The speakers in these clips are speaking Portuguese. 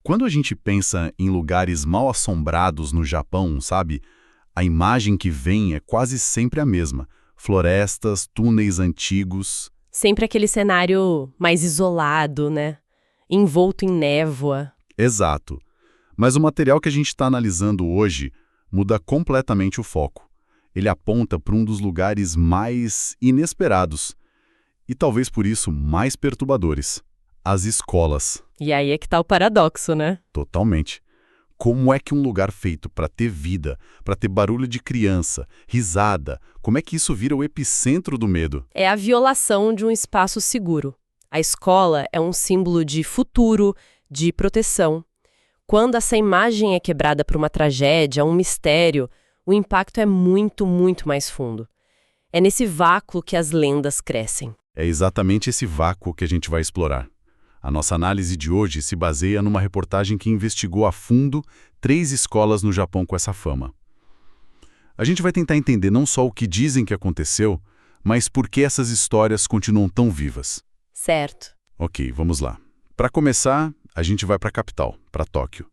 Quando a gente pensa em lugares mal assombrados no Japão, sabe? A imagem que vem é quase sempre a mesma. Florestas, túneis antigos. Sempre aquele cenário mais isolado, né? Envolto em névoa. Exato. Mas o material que a gente está analisando hoje muda completamente o foco. Ele aponta para um dos lugares mais inesperados e talvez por isso mais perturbadores: as escolas. E aí é que tá o paradoxo, né? Totalmente. Como é que um lugar feito para ter vida, para ter barulho de criança, risada, como é que isso vira o epicentro do medo? É a violação de um espaço seguro. A escola é um símbolo de futuro, de proteção. Quando essa imagem é quebrada por uma tragédia, um mistério, o impacto é muito, muito mais fundo. É nesse vácuo que as lendas crescem. É exatamente esse vácuo que a gente vai explorar. A nossa análise de hoje se baseia numa reportagem que investigou a fundo 3 escolas no Japão com essa fama. A gente vai tentar entender não só o que dizem que aconteceu, mas por que essas histórias continuam tão vivas. Certo. Ok, vamos lá. Para começar, a gente vai para a capital, para Tóquio.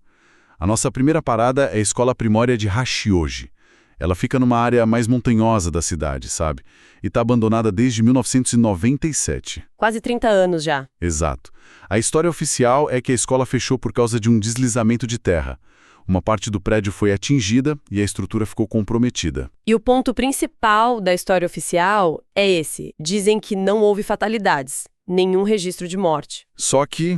A nossa primeira parada é a escola primária de Hachioji. Ela fica numa área mais montanhosa da cidade, sabe? E está abandonada desde 1997. Quase 30 anos já. Exato. A história oficial é que a escola fechou por causa de um deslizamento de terra. Uma parte do prédio foi atingida e a estrutura ficou comprometida. E o ponto principal da história oficial é esse. Dizem que não houve fatalidades, nenhum registro de morte. Só que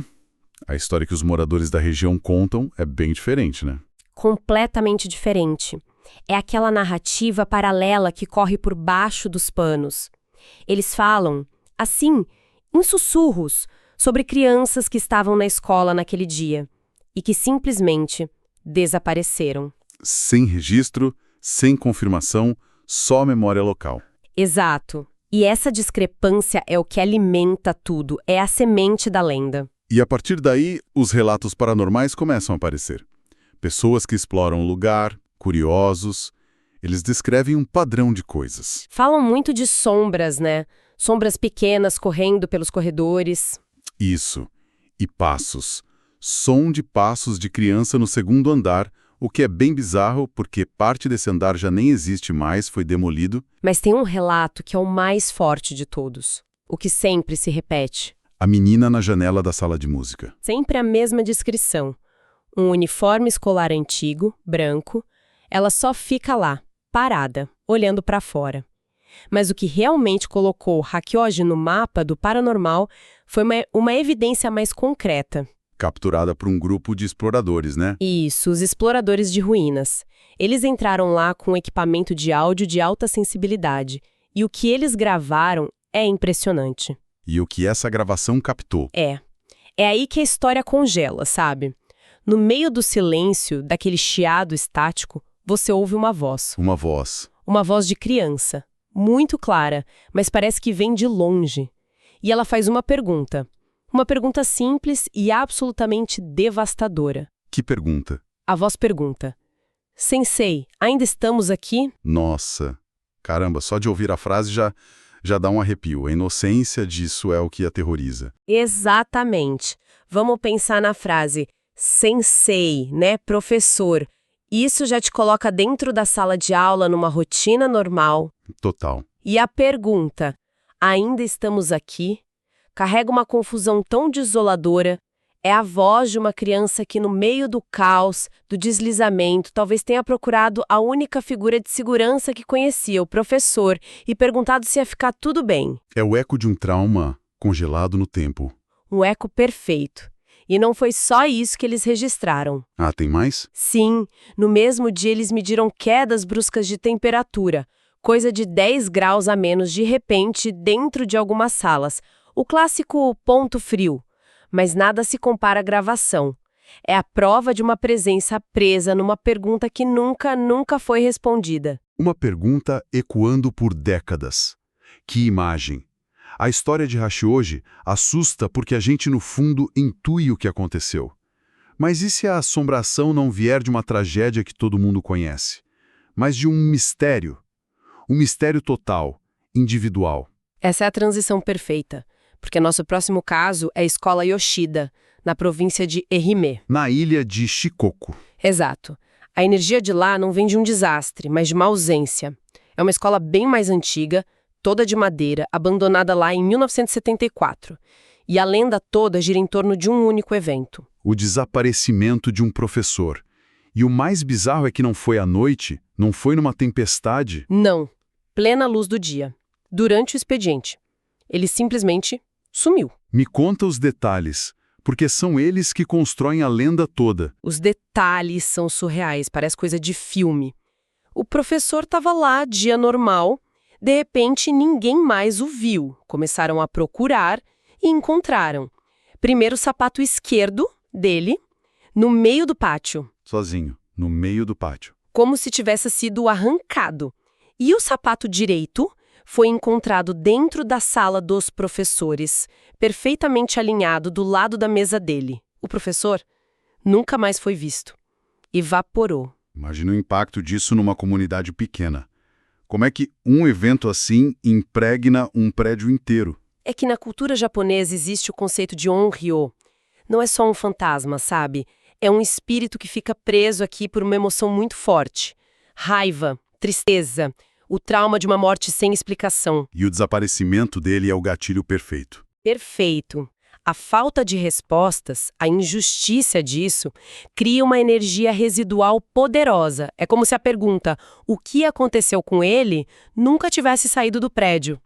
a história que os moradores da região contam é bem diferente, né? Completamente diferente. É aquela narrativa paralela que corre por baixo dos panos. Eles falam, assim, em sussurros, sobre crianças que estavam na escola naquele dia e que simplesmente desapareceram. Sem registro, sem confirmação, só memória local. Exato. E essa discrepância é o que alimenta tudo, é a semente da lenda. E a partir daí, os relatos paranormais começam a aparecer. Pessoas que exploram o lugar, curiosos, eles descrevem um padrão de coisas. Falam muito de sombras, né? Sombras pequenas correndo pelos corredores. Isso. E passos. Som de passos de criança no segundo andar, o que é bem bizarro porque parte desse andar já nem existe mais, foi demolido. Mas tem um relato que é o mais forte de todos. O que sempre se repete. A menina na janela da sala de música. Sempre a mesma descrição. Um uniforme escolar antigo, branco. Ela só fica lá, parada, olhando para fora. Mas o que realmente colocou Hachioji no mapa do paranormal foi uma evidência mais concreta. Capturada por um grupo de exploradores, né? Isso, os exploradores de ruínas. Eles entraram lá com equipamento de áudio de alta sensibilidade. E o que eles gravaram é impressionante. E o que essa gravação captou? É aí que a história congela, sabe? No meio do silêncio, daquele chiado estático, você ouve uma voz. Uma voz. Uma voz de criança, muito clara, mas parece que vem de longe. E ela faz uma pergunta. Uma pergunta simples e absolutamente devastadora. Que pergunta? A voz pergunta: Sensei, ainda estamos aqui? Nossa, caramba, só de ouvir a frase já dá um arrepio. A inocência disso é o que aterroriza. Exatamente. Vamos pensar na frase Sensei, né, professor. Isso já te coloca dentro da sala de aula numa rotina normal. Total. E a pergunta, ainda estamos aqui? Carrega uma confusão tão desoladora. É a voz de uma criança que no meio do caos, do deslizamento, talvez tenha procurado a única figura de segurança que conhecia, o professor, e perguntado se ia ficar tudo bem. É o eco de um trauma congelado no tempo. Um eco perfeito. E não foi só isso que eles registraram. Ah, tem mais? Sim, no mesmo dia eles mediram quedas bruscas de temperatura, coisa de 10 graus a menos de repente dentro de algumas salas. O clássico ponto frio. Mas nada se compara à gravação. É a prova de uma presença presa numa pergunta que nunca foi respondida. Uma pergunta ecoando por décadas. Que imagem! A história de Hachioji assusta porque a gente, no fundo, intui o que aconteceu. Mas e se a assombração não vier de uma tragédia que todo mundo conhece, mas de um mistério? Um mistério total, individual. Essa é a transição perfeita, porque nosso próximo caso é a escola Yoshida, na província de Ehime. Na ilha de Shikoku. Exato. A energia de lá não vem de um desastre, mas de uma ausência. É uma escola bem mais antiga, toda de madeira, abandonada lá em 1974. E a lenda toda gira em torno de um único evento. O desaparecimento de um professor. E o mais bizarro é que não foi à noite, não foi numa tempestade. Não. Plena luz do dia. Durante o expediente. Ele simplesmente sumiu. Me conta os detalhes, porque são eles que constroem a lenda toda. Os detalhes são surreais, parece coisa de filme. O professor estava lá, dia normal, de repente ninguém mais o viu. Começaram a procurar e encontraram. Primeiro o sapato esquerdo dele, no meio do pátio. Sozinho, no meio do pátio. Como se tivesse sido arrancado. E o sapato direito foi encontrado dentro da sala dos professores, perfeitamente alinhado do lado da mesa dele. O professor nunca mais foi visto. Evaporou. Imagina o impacto disso numa comunidade pequena. Como é que um evento assim impregna um prédio inteiro? É que na cultura japonesa existe o conceito de onryo. Não é só um fantasma, sabe? É um espírito que fica preso aqui por uma emoção muito forte. Raiva, tristeza, o trauma de uma morte sem explicação. E o desaparecimento dele é o gatilho perfeito. Perfeito. A falta de respostas, a injustiça disso, cria uma energia residual poderosa. É como se a pergunta, o que aconteceu com ele, nunca tivesse saído do prédio.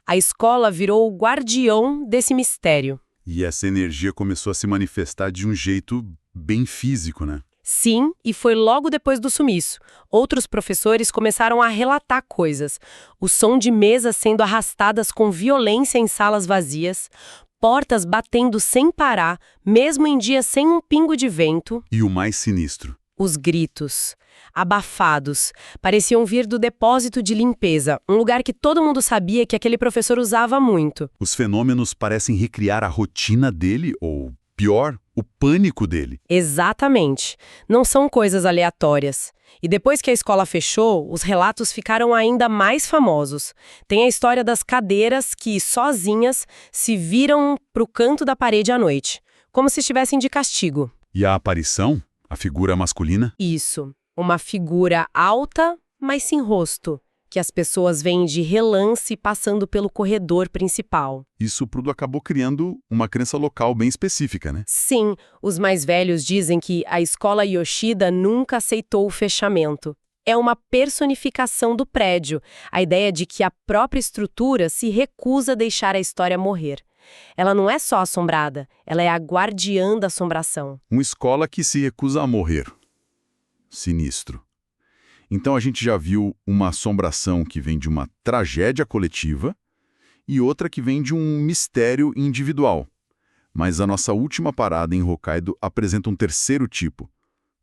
A escola virou o guardião desse mistério. E essa energia começou a se manifestar de um jeito bem físico, né? Sim, e foi logo depois do sumiço. Outros professores começaram a relatar coisas. O som de mesas sendo arrastadas com violência em salas vazias, portas batendo sem parar, mesmo em dias sem um pingo de vento. E o mais sinistro. Os gritos, abafados, pareciam vir do depósito de limpeza, um lugar que todo mundo sabia que aquele professor usava muito. Os fenômenos parecem recriar a rotina dele, ou, pior, o pânico dele. Exatamente. Não são coisas aleatórias. E depois que a escola fechou, os relatos ficaram ainda mais famosos. Tem a história das cadeiras que, sozinhas, se viram pro canto da parede à noite, como se estivessem de castigo. E a aparição? A figura masculina? Isso. Uma figura alta, mas sem rosto, que as pessoas veem de relance passando pelo corredor principal. Isso tudo acabou criando uma crença local bem específica, né? Sim, os mais velhos dizem que a escola Yoshida nunca aceitou o fechamento. É uma personificação do prédio, a ideia de que a própria estrutura se recusa a deixar a história morrer. Ela não é só assombrada, ela é a guardiã da assombração. Uma escola que se recusa a morrer. Sinistro. Então a gente já viu uma assombração que vem de uma tragédia coletiva e outra que vem de um mistério individual. Mas a nossa última parada em Hokkaido apresenta um terceiro tipo.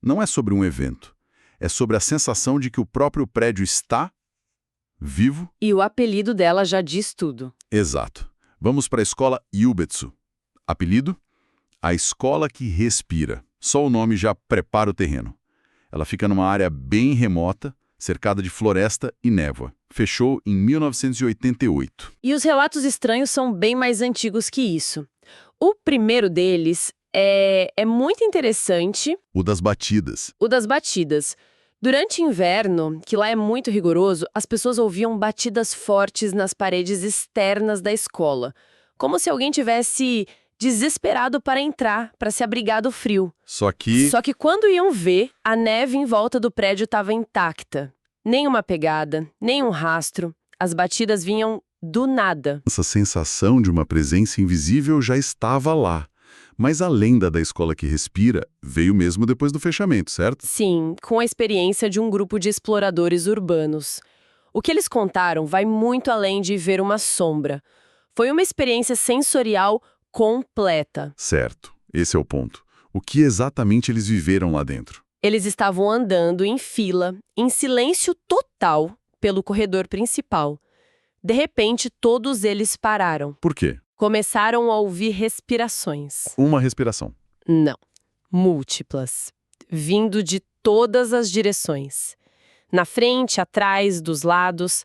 Não é sobre um evento. É sobre a sensação de que o próprio prédio está vivo. E o apelido dela já diz tudo. Exato. Vamos para a escola Yubetsu. Apelido? A escola que respira. Só o nome já prepara o terreno. Ela fica numa área bem remota, cercada de floresta e névoa. Fechou em 1988. E os relatos estranhos são bem mais antigos que isso. O primeiro deles é muito interessante. O das batidas. O das batidas. Durante inverno, que lá é muito rigoroso, as pessoas ouviam batidas fortes nas paredes externas da escola, como se alguém tivesse desesperado para entrar, para se abrigar do frio. Só que Quando iam ver, a neve em volta do prédio estava intacta. Nenhuma pegada, nenhum rastro. As batidas vinham do nada. essa sensação de uma presença invisível já estava lá. Mas a lenda da escola que respira veio mesmo depois do fechamento, certo? Sim, com a experiência de um grupo de exploradores urbanos. O que eles contaram vai muito além de ver uma sombra. Foi uma experiência sensorial completa. Certo, esse é o ponto. O que exatamente eles viveram lá dentro? Eles estavam andando em fila, em silêncio total, pelo corredor principal. De repente, todos eles pararam. Por quê? Começaram a ouvir respirações. Uma respiração. Não. Múltiplas. Vindo de todas as direções. Na frente, atrás, dos lados.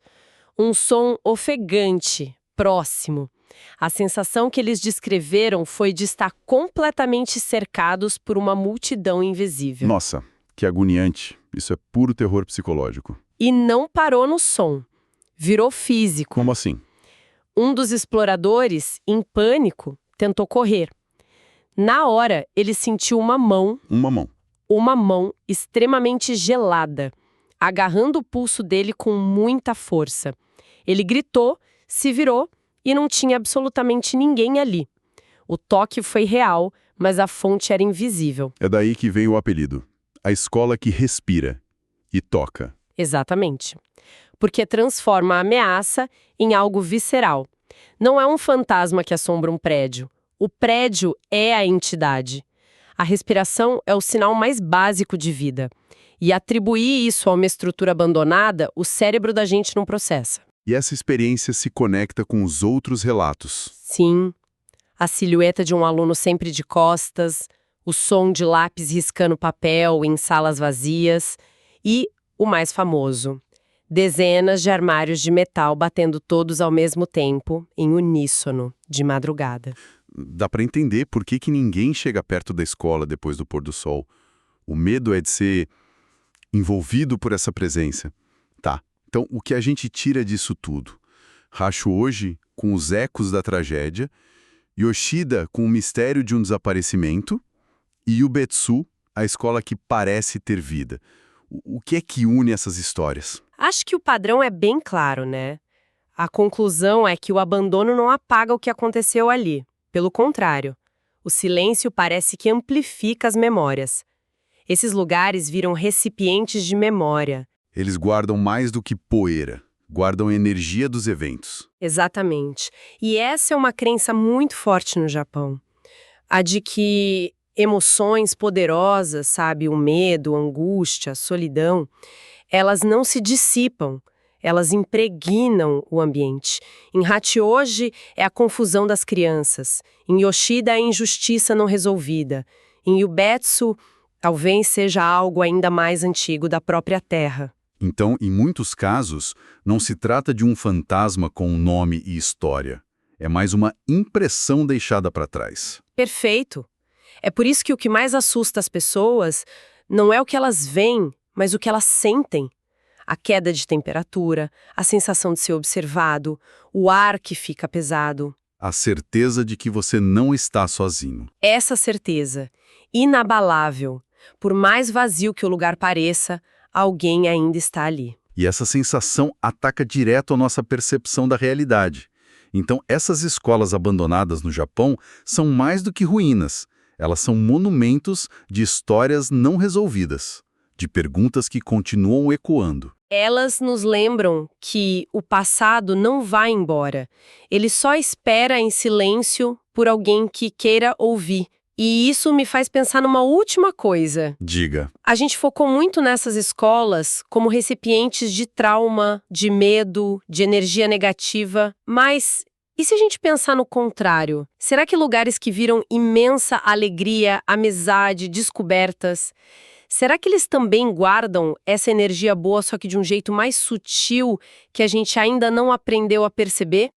Um som ofegante, próximo. A sensação que eles descreveram foi de estar completamente cercados por uma multidão invisível. Nossa, que agoniante. Isso é puro terror psicológico. E não parou no som. Virou físico. Como assim? Um dos exploradores, em pânico, tentou correr. Na hora, ele sentiu uma mão extremamente gelada, agarrando o pulso dele com muita força. Ele gritou, se virou e não tinha absolutamente ninguém ali. O toque foi real, mas a fonte era invisível. É daí que vem o apelido. A escola que respira e toca. Exatamente. Porque transforma a ameaça em algo visceral. Não é um fantasma que assombra um prédio. O prédio é a entidade. A respiração é o sinal mais básico de vida. E atribuir isso a uma estrutura abandonada, o cérebro da gente não processa. E essa experiência se conecta com os outros relatos. Sim, a silhueta de um aluno sempre de costas, o som de lápis riscando papel em salas vazias e, o mais famoso, dezenas de armários de metal batendo todos ao mesmo tempo, em uníssono, de madrugada. Dá para entender por que ninguém chega perto da escola depois do pôr do sol. O medo é de ser envolvido por essa presença. Tá, então o que a gente tira disso tudo? Hachihoji com os ecos da tragédia, Yoshida com o mistério de um desaparecimento e Ubetsu, a escola que parece ter vida. O que é que une essas histórias? Acho que o padrão é bem claro, né? A conclusão é que o abandono não apaga o que aconteceu ali. Pelo contrário, o silêncio parece que amplifica as memórias. Esses lugares viram recipientes de memória. Eles guardam mais do que poeira, guardam a energia dos eventos. Exatamente. E essa é uma crença muito forte no Japão. A de que emoções poderosas, sabe, o medo, a angústia, a solidão, elas não se dissipam, elas impregnam o ambiente. Em Hachihoji é a confusão das crianças, em Yoshida é a injustiça não resolvida, em Ubetsu talvez seja algo ainda mais antigo da própria terra. Então, em muitos casos, não se trata de um fantasma com nome e história. É mais uma impressão deixada para trás. Perfeito. É por isso que o que mais assusta as pessoas não é o que elas veem, mas o que elas sentem. A queda de temperatura, a sensação de ser observado, o ar que fica pesado. A certeza de que você não está sozinho. Essa certeza, inabalável. Por mais vazio que o lugar pareça, alguém ainda está ali. E essa sensação ataca direto a nossa percepção da realidade. Então, essas escolas abandonadas no Japão são mais do que ruínas. Elas são monumentos de histórias não resolvidas, de perguntas que continuam ecoando. Elas nos lembram que o passado não vai embora. Ele só espera em silêncio por alguém que queira ouvir. E isso me faz pensar numa última coisa. Diga. A gente focou muito nessas escolas como recipientes de trauma, de medo, de energia negativa, mas e se a gente pensar no contrário? Será que lugares que viram imensa alegria, amizade, descobertas, será que eles também guardam essa energia boa, só que de um jeito mais sutil que a gente ainda não aprendeu a perceber?